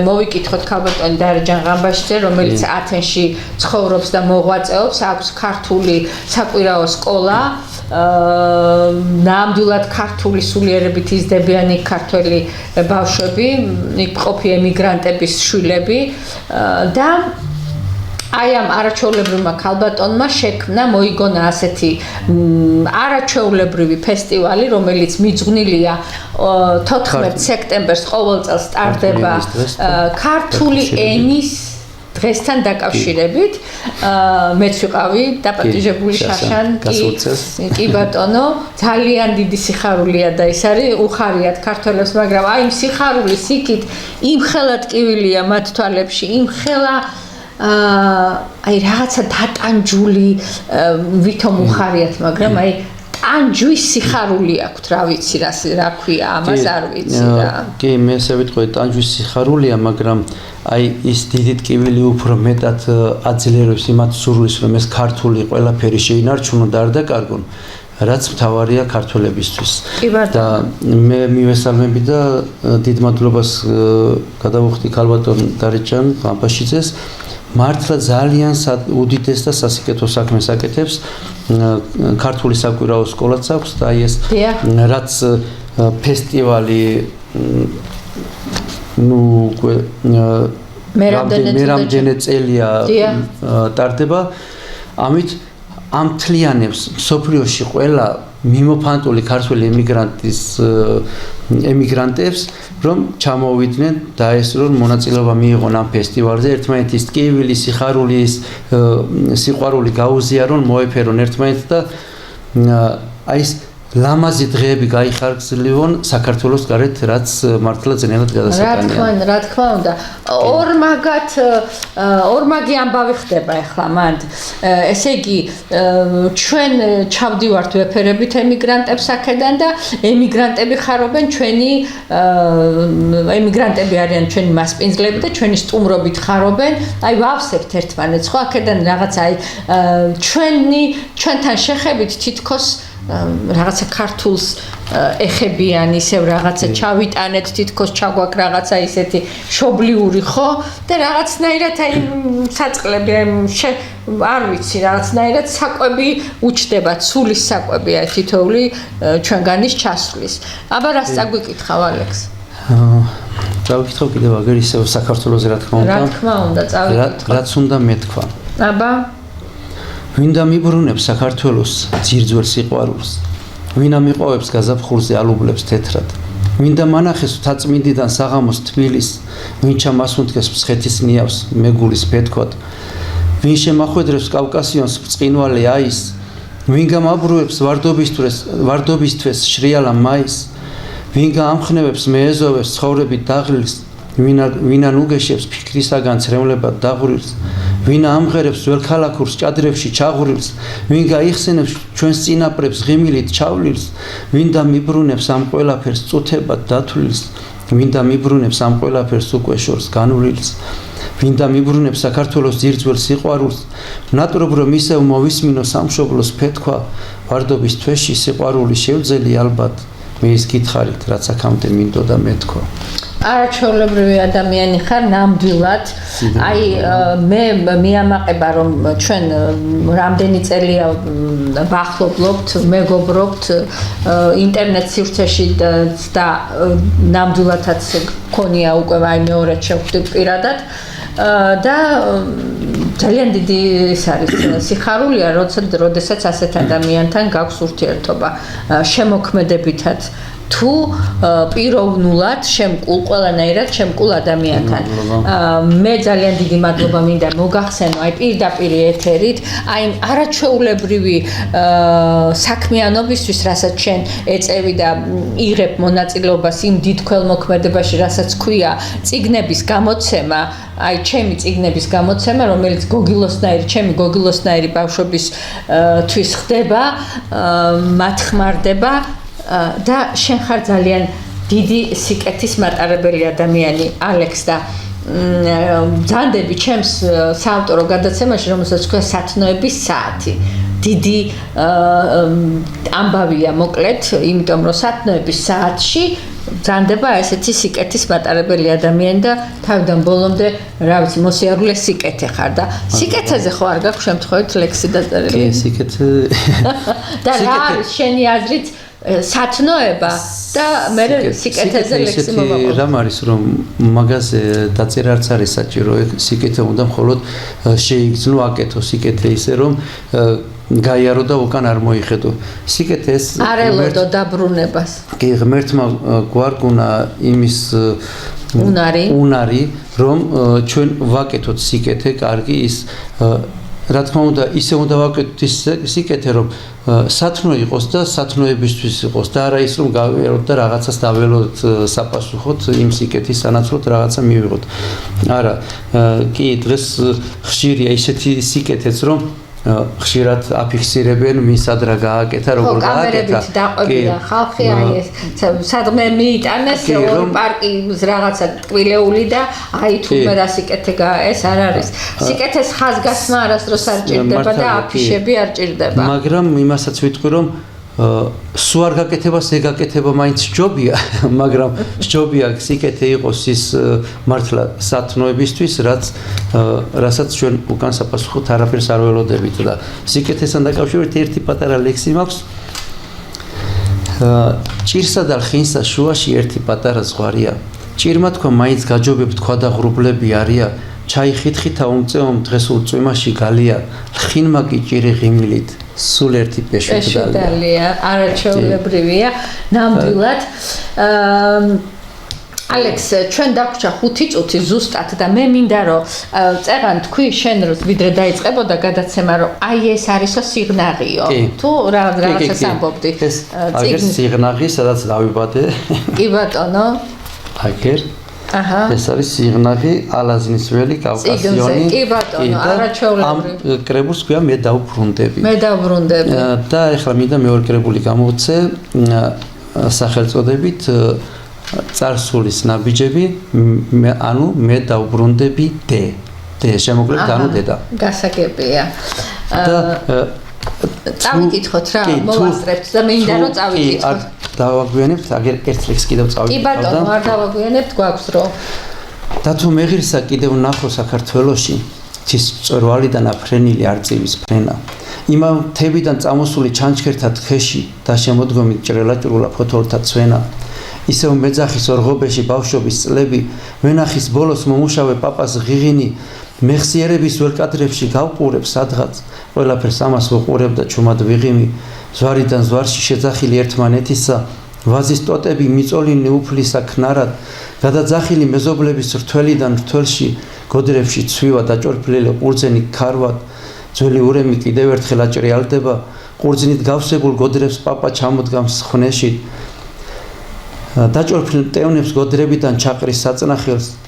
მოვიკითხოთ ქალბატონ დარეჯან ღამბაშიძე, რომელიც ათენში ცხოვრობს და მოღვაწეობს, აქვს ქართული საკვირაო სკოლა. ნამდვილად ქართული სულიერებით იზრდებიანი ქართველი ბავშვები, იქ მყოფი ემიგრანტების შვილები და აი ამ არაჩვეულებრივმა ქალბატონმა შექმნა, მოიგონა ასეთი არაჩვეულებრივი ფესტივალი, რომელიც მიძღვნილია 14 სექტემბერს ყოველ წელს ტარდება ქართული ენის დღესთან დაკავშირებით. მეც ვიყავი დაპატიჟებული შაშან, კი ბატონო, ძალიან დიდი სიხარულია და ის არის უხარიათ ქართველებს, მაგრამ აი იმ სიხარულის იქით იმხელა ტკივილია მათ თვალებში, იმხელა აი რაღაცა დატანჯული ვითომ უხარიათ, მაგრამ აი ტანჯვის სიხარული აქვთ, რა ვიცი, რა ქვია, ამას არ ვიცი რა. კი, მე ესე ვიტყვი, ტანჯვის სიხარულია, მაგრამ აი ის დიდი ტკივილი უფრო მეტად აძლიერებს იმათ სურვილს, რომ ეს ქართული ყველაფერი შეინარჩუნონ და არ დაკარგონ, რაც მთავარია ქართველებისთვის. და მე მივესალმები და დიდ მადლობას გადავუხდი ქალბატონ დარეჯან ღამბაშიძეს. მართლა ძალიან უდიდეს და სასიკეთო საქმეს აკეთებს. ქართული საკვირაო სკოლაც აქვს და აი ეს რაც ფესტივალი მე რამდენი წელია ტარდება. ამით ამ თლიანებს მსოფლიოში ყველა მიმოფანტული ქართველი ემიგრანტებს რომ ჩამოვიდნენ და ესრონ მონაწილეობა მიიღონ ამ ფესტივალზე, ერთმანეთის ტკივილი, სიყვარული გაუზიარონ, მოეფერონ ერთმანეთს და აი ეს ლამაზი დღეები გაიხარგზლიონ საქართველოს გარეთ, რაც მართლა ძნელად გადასაკანია. რა თქმა უნდა, ორმაგი ამბავი ხდება ახლა მანდ. ესე იგი, ჩვენ ჩავდივართ ვეფერებით ემიგრანტებს აქედან და ემიგრანტები ხარობენ ჩვენი ემიგრანტები არიან ჩვენი მასპინძლები და ჩვენი სტუმრობით ხარობენ. აი ვავსებთ ერთმანეთს, ხო, აქედან რაღაც აი ჩვენთან შეხებით თითქოს რაღაცა ქართულს ეხებიან ისევ რაღაცა ჩავიტანეთ თითქოს ჩაგვაქვს რაღაცა ისეთი შობლიური ხო და რაღაცნაირად აი საწყლები არ ვიცი რაღაცნაირად საკვები უჩდება ცულის საკვები აი თითოეული ჩვენგანის ჩასვლის აბა რას წაგვიკითხავ ალექს წავიკითხავ კიდევ აგერ ისევ საქართველოზე რა თქმა უნდა წავიკითხავ რაც უნდა მეთქვა აბა ვინდა მიბრუნებს საქართველოს ძირძველ სიყვარულს ვინა მიყოვებს გაზაფხულზე ალუბლებს თეთრად ვინდა მანახეს თაწმინდიდან საღამოს თბილის ვინ ჩამასუნთქეს მსხეთის ნიავს მეგულის ფეთქვად ვინ შემახვედრებს კავკასიონს ბრწყინვალე აის ვინ გამაბრუებს ვარდობისთვის შრიალა მაის ვინ გაამხნევებს მეეზოვებს ცხოვრებით დაღლილს ვინ ანუგეშებს ფიქრისაგან ცრემლებად დაღვრილს ვინ ამღერებს ძველქალაქურს ჭადრებში ჩაღვრილს ვინ გაიხსენებს ჩვენს წინაპრებს ღიმილით ჩავლილს ვინდა მიბრუნებს ამ ყველაფერს წუთებად დათვლილს ვინდა მიბრუნებს ამ ყველაფერს უკვე შორს განვლილს ვინდა მიბრუნებს საქართველოს ძირძველ სიყვარულს ნატრობ რომ ისევ მოვისმინო სამშობლოს ფეთქვა ვარდობის თვეში სიყვარული შევძელი ალბათ მე ის გითხარით რაც აქამდე მინდოდა მეთქვა არაჩვეულებრივი ადამიანი ხარ ნამდვილად აი მე მიამაყება რომ ჩვენ რამდენი წელია ვახლობთ მეგობრობთ ინტერნეტ სივრცეში და ნამდვილადაც გქონია უკვე აი მეორედ შევხვდით პირადად და ძალიან დიდი ის არის სიხარულია როდესაც ასეთ ადამიანთან გაქვს ურთიერთობა შემოქმედებითად თუ პიროვნულად შემკულ ყველანაირად შემკულ ადამიანთან მე ძალიან დიდი მადლობა მინდა მოგახსენო აი პირდაპირ ეთერით აი არაჩვეულებრივი საქმიანობისთვის რასაც შენ ეწევი და იღებ მონაწილეობას იმ დიდ ქველმოქმედებაში რასაც ქვია წიგნების გამოცემა აი ჩემი წიგნების გამოცემა რომელიც ჩემი გოგილოსნაირი ბავშვების თვის ხდება მათხმარდება და შენ ხარ ძალიან დიდი სიკეთის მატარებელი ადამიანი ალექს და ძანდები ჩემს საავტორო გადაცემაში რომელსაც ქვია სათნოების საათი დიდი ამბავია მოკლედ იმიტომ რომ სათნოების საათში ძანდება ესეთი სიკეთის მატარებელი ადამიანი და თავიდან ბოლომდე რა ვიცი მოსიარულე სიკეთე ხარ და სიკეთეზე ხო არ გაქვს შემთხვევით ლექსი დაწერილი კი სიკეთე და რა არის შენი აზრით სათნოება და მე სიკეთეზე ლექსი მოვაყო. რამ არის რომ მაგაზე დაწერა არც არის საჭირო სიკეთე უნდა მხოლოდ შეიგრძნო აკეთო სიკეთე ისე რომ გაიარო და უკან არ მოიხედო. სიკეთე ეს არ ელოდო დაბრუნებას. კი ღმერთმა გვარგუნა იმის უნარი რომ ჩვენ ვაკეთოთ სიკეთე კარგი ის რა თქმა უნდა ისე უნდა ვაკეთოთ ის სიკეთე რომ სათნო იყოს და სათნოებისთვის იყოს და არა ის რომ გავიაროთ და რაღაცას დაველოთ საპასუხოდ იმ სიკეთის სანაცვლოდ რაღაცა მივიღოთ. არა კი დღეს ხშირია ისეთი სიკეთეც რომ ხშირად აფიქსირებენ ვინსად რა გააკეთა როგორ გააკეთა კამერებით დაყვებიან ხალხი აი ეს სადმე მიიტანეს ორი პარკი რაღაცა ტკბილეული და აი თუმე რა სიკეთე ეს არ არის სიკეთეს ხაზგასმა არასდროს არ ჭირდება და აფიშები არ ჭირდება მაგრამ იმასაც ვიტყვი რომ სულ არ გაკეთებას ეგაკეთება მაინც ჯობია მაგრამ ჯობია სიკეთე იყოს ის მართლა სათნოებისთვის რასაც ჩვენ უკან საპასუხოდ არაფერს არ ველოდებით და სიკეთესთან დაკავშირებით ერთი პატარა ლექსი მაქვს ჭირსა და ხინსა შუაში ერთი პატარა ზღვარია ჭირმა თქვა მაინც გაჯობებთ თქვა და ღრუბლები არია ჩაი ხითხითა უმწეომ დღეს უწვიმაში გალია ხინმა კი ჭირი ღიმილით სულ ერთი პეშუდალია არაჩვეულებრივია ნამდვილად ალექს ჩვენ დაგვჭა 5 წუთი ზუსტად და მე მინდა რომ წერან თქვი შენ ვიდრე დაიწყებოდა გადაცემა რომ აი ეს არისო სიღნაღიო თუ რაღაცას ამბობდი ეს აგერ სიღნაღი სადაც დავიბადე კი ბატონო აგერ ეს არის სიღნაღი ალაზნის ველი კავკასიონი კი ბატონო არაჩვეულებრივი ამ კრებულს ქვია მე დავბრუნდები და ეხლა მინდა მეორე კრებული გამოვცე სახელწოდებით წარსულის ნაბიჯები ანუ მე დავბრუნდები დე შემოკლებით ანუ დედა გასაგებია და წავიკითხოთ რა, მოვასწრებთ და მინდა რომ წავიკითხოთ. დავაგვიანებთ, აგერ ერთ ლექს კიდევ წავიკითხავ და. კი ბატონო, არ დავაგვიანებთ, გვაქვს რო. და თუ მეღირსა კიდევ ნახო საქართველოში ღვთის მწვერვალიდან აფრენილი არწივის ფრენა. იმა მთებიდან წამოსული ჩანჩქერთა თხეში და შემოდგომით ჭრელაჭრულა ფოთოლთა ცვენა. ისევ მეძახის ორღობეში ბავშვობის წლები, ვენახის ბოლოს მომუშავე პაპას ღიღინი, მეხსიერების ველკადრებში გავყურებ სადღაც, ყველაფერს ამას ვუყურებ და ჩუმად ვიღიმი, ზვარიდან ზვარში შეძახილი ერთმანეთისა, ვაზის ტოტები მიწოლინი უფლისა ქნარად, გადაძახილი მეზობლების რთველიდან რთველში, გოდრებში ცვივა დაჭორფლილი ყურძენი ქარვად, ძველი ურემი კიდევ ერთხელ აჭრიალდება, ყურძნით გავსებულ გოდრებს პაპა ჩამოდგამს ხნეში, დაჭორფლილ მტევნებს გოდრებიდან ჩაყრის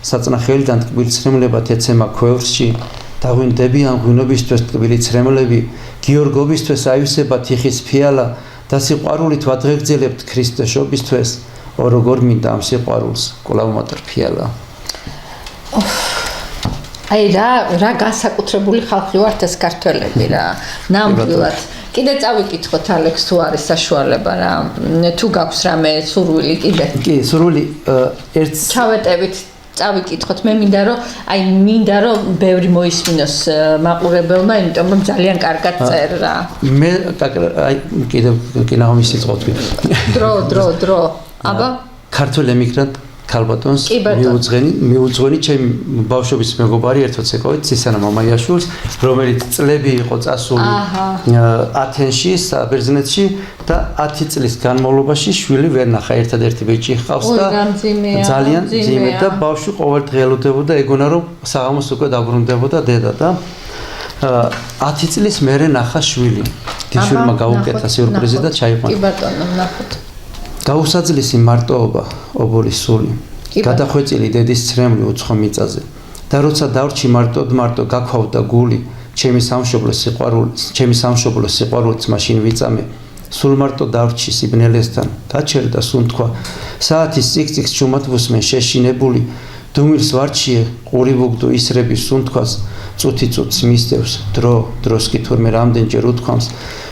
საწნახელიდან ტკბილ ცრემლებად ეცემა ქვევრში, დაგვინდებიან ღვინობისთვის ტკბილი ცრემლები, გიორგობისთვის აივსება თიხის ფიალა და სიყვარულით ვადღეგრძელებთ ქრისტეშობისთვის, როგორ მინდა ამ სიყვარულს კვლავ მოტრფიალა. აი რა განსაკუთრებული ხალხი ვართ ეს ქართველები რა. ნამდვილად. კიდე წავიკითხოთ ალექს თუ არის საშუალება რა. თუ გაქვს რამე სურვილი კიდე. კი, სურვილი ერთს ჩავეტევით წავიკითხოთ. მე მინდა რომ ბევრი მოისმინოს მაყურებელმა, იმიტომ რომ ძალიან კარგად წერ რა. მე აი კიდე კინაღმის სიწყოთვი. დრო. აბა ქართველ ემიგრანტ ქალბატონს მიუძღვენი ჩემი ბავშვობის მეგობარი ერთად ეკავით ცისანა მამაიაშვილს, რომელიც წლები იყო წასული ათენში, საბერძნეთში და 10 წლის განმავლობაში შვილი ვერ ნახა, ერთადერთი ბიჭი ჰყავს და ძალიან ძიმე და ბავშვი ყოველდღე ელოდებოდა, ეგონა რომ საღამოს უკვე დაბრუნდებოდა დედა და 10 წლის მერე ნახა შვილი. დიშვილმა გაუკეთა სიურპრიზი და ჩაიყვანა. კი ბატონო, ნახოთ. გაუსაძლისი მარტოობა, ობოლის სული, გადახვეწილი დედის ცრემლი უცხო მიწაზე. და როცა დავრჩი მარტო გაქვავდა გული, ჩემი სამშობლოს სიყვარულიც მაშინ ვიწამე. სულ მარტო დავრჩი სიბნელესთან, გაჩერდა სუნთქვა. საათის ციკ-ციკს ჩუმად ვუსმენ შეშინებული, დუმილს ვარჩიე, ყური ვუგდო ისრების სუნთქვას, წუთი-წუთს მისდევს, დროს კი თურმე რამდენჯერ უთქვამს.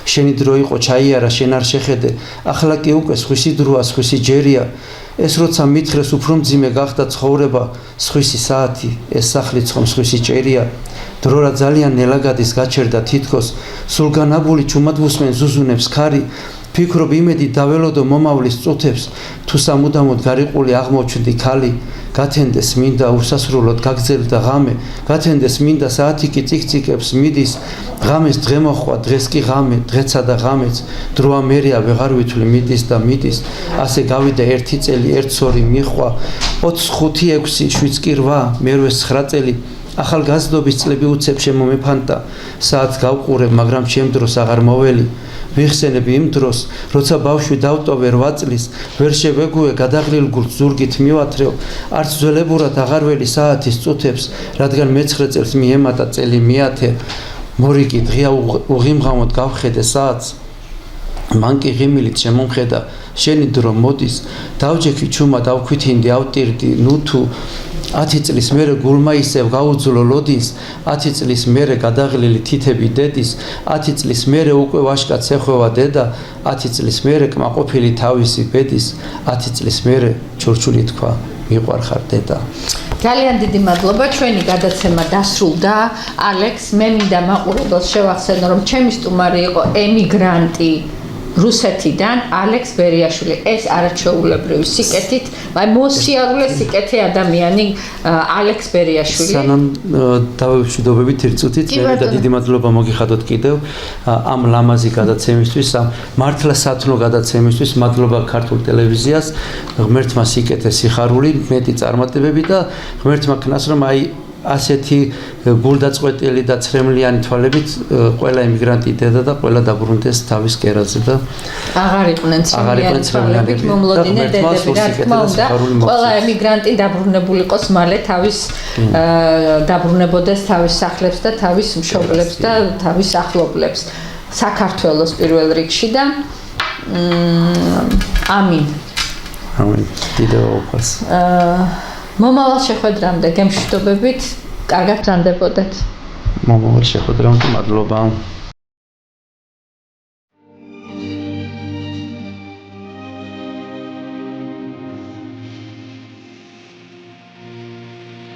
შენი დრო იყო ჩაიარა, შენ არ შეხედე, ახლა კი უკვე სხვისი დროა, სხვისი ჯერია. ეს როცა მითხრეს უფრო მძიმე გახდა ცხოვრება, სხვისი საათი, ეს სახლი ცხომ სხვისი ჭერია. დრო რა ძალიან ნელა გადის, გაჩერდა თითქოს, სულ განაბული ჩუმად ვუსმენ ზუზუნებს ქარი. ფიქრობ იმედი დაველოდო მომავლის წუთებს, თუ სამუდამოდ გარიყული აღმოჩნდი ქალი. გათენდეს მინდა უსასრულოდ გაგზელდა ღამე, გათენდეს მინდა საათი კი ციკ-ციკებს მიდის, ღამეს დღე მოხვა, დღეს კი ღამე, დღეცა და ღამეც, დროა მერია ვეღარ ვითვლი მიდის და მიდის, ასე გავიდა 1 წელი, 1-2 მიხვა, 4, 5, 6, 7 კი 8, მერვე 9 წელი, ახალგაზრდობის წლები უცებ შემომეფანტა, საათს გავყურებ, მაგრამ ჩემ დროს აღარ მოველი. ვიხსენებ იმ დროს, როცა ბავშვი დავტოვე 8 წლის, ვერ შევეგუე გადაღლილ გულს ზურგით მივათრევ, არც ძველებურად აღარ ველი საათის წუთებს, რადგან მე-9 წელს მიემატა წელი მიათე, მორიგი დღეა უღიმღამოდ გავხედე საათს, მან კი ღიმილით შემომხედა, შენი დრო მოდის, დავჯექი ჩუმა დავქვითინდი ავტირდი, ნუ თუ 10 წლის მერე გულმა ისევ გაუძლო ლოდინს, 10 წლის მერე გადაღლილი თითები დედის, 10 წლის მერე უკვე ვაშკაც ეხვევა დედა, 10 წლის მერე კმაყოფილი თავისი ბედის, 10 წლის მერე ჩურჩული თქვა მიყვარხარ დედა. ძალიან დიდი მადლობა, ჩვენი გადაცემა დასრულდა. ალექს, მე მინდა მაყურებელს შევახსენო, რომ ჩემი სტუმარი იყო ემიგრანტი რუსეთიდან ალექს ბერიაშვილი. ეს არაჩვეულებრივი სიკეთით, აი მოსიარულე სიკეთე ადამიანი ალექს ბერიაშვილი. სანამ დავშვიდობებით ერთ წუთით, მე და დიდი მადლობა მოგიხადოთ კიდევ ამ ლამაზი გადაცემისთვის, ამ მართლა სათნო გადაცემისთვის, მადლობა ქართულ ტელევიზიას, ღმერთმა სიკეთე სიხარული, მეტი წარმატებები და ღმერთმა ქნას რომ აი ასეთი გულდაწყვეტილი და ცრემლიანი თვალებით ყველა ემიგრანტი დედა და ყველა დაბრუნდეს თავის კერაზე და აღარ იყვნენ ცრემლიანი მომლოდინე დედები, რა თქმა უნდა, ყველა ემიგრანტი დაბრუნებული იყოს მალე თავის დაბრუნებოდეს თავის სახლებს და თავის მშობლებს და თავის ახლობლებს საქართველოს პირველ რიგში და ამინ. ამინ. დიდეო უფალს. მომავალ შეხვედრამდე გემშვიდობებით, კარგად ბრანდებოდეთ. მომავალ შეხვედრამდე მადლობა.